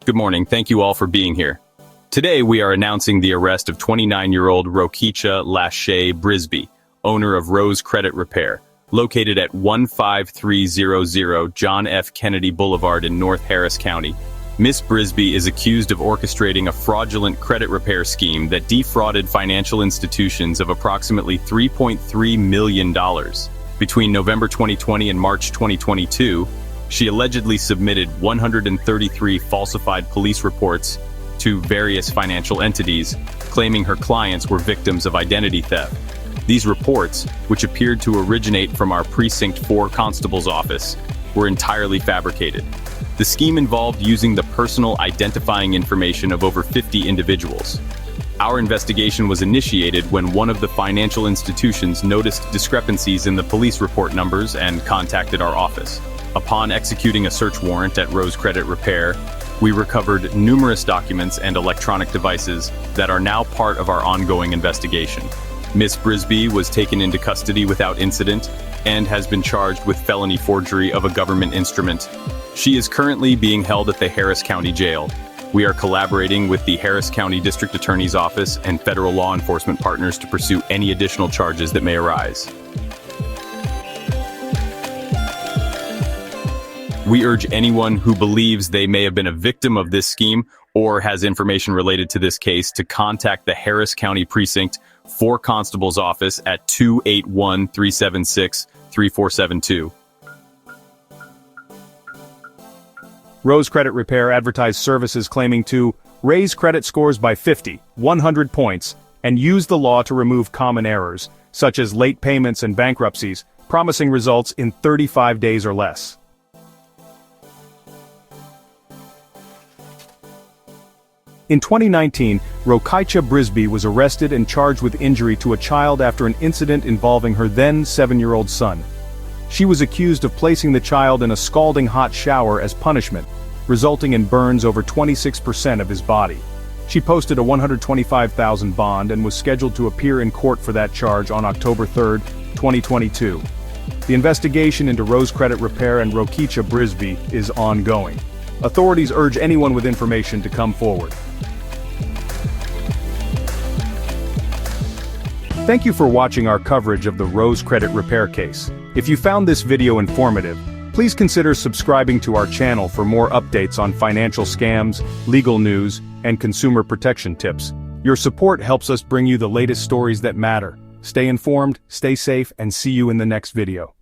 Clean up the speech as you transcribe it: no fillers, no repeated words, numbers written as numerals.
Good morning. Thank you all for being here. Today we are announcing the arrest of 29-year-old Rokeisha Lachey Brisby, owner of Rose Credit Repair, located at 15300 John F. Kennedy Boulevard in North Harris County. Miss Brisby is accused of orchestrating a fraudulent credit repair scheme that defrauded financial institutions of approximately $3.3 million. Between November 2020 and March 2022, she allegedly submitted 133 falsified police reports to various financial entities, claiming her clients were victims of identity theft. These reports, which appeared to originate from our Precinct 4 Constable's office, were entirely fabricated. The scheme involved using the personal identifying information of over 50 individuals. Our investigation was initiated when one of the financial institutions noticed discrepancies in the police report numbers and contacted our office. Upon executing a search warrant at Rose Credit Repair, we recovered numerous documents and electronic devices that are now part of our ongoing investigation. Miss Brisby was taken into custody without incident and has been charged with felony forgery of a government instrument. She is currently being held at the Harris County Jail. We are collaborating with the Harris County District Attorney's Office and federal law enforcement partners to pursue any additional charges that may arise. We urge anyone who believes they may have been a victim of this scheme or has information related to this case to contact the Harris County Precinct 4 Constable's office at 281-376-3472. Rose Credit Repair advertised services claiming to raise credit scores by 50, 100 points, and use the law to remove common errors, such as late payments and bankruptcies, promising results in 35 days or less. In 2019, Rokeisha Brisby was arrested and charged with injury to a child after an incident involving her then 7-year-old son. She was accused of placing the child in a scalding hot shower as punishment, resulting in burns over 26% of his body. She posted a $125,000 bond and was scheduled to appear in court for that charge on October 3, 2022. The investigation into Rose Credit Repair and Rokeisha Brisby is ongoing. Authorities urge anyone with information to come forward. Thank you for watching our coverage of the Rose Credit Repair case. If you found this video informative, please consider subscribing to our channel for more updates on financial scams, legal news, and consumer protection tips. Your support helps us bring you the latest stories that matter. Stay informed, stay safe, and see you in the next video.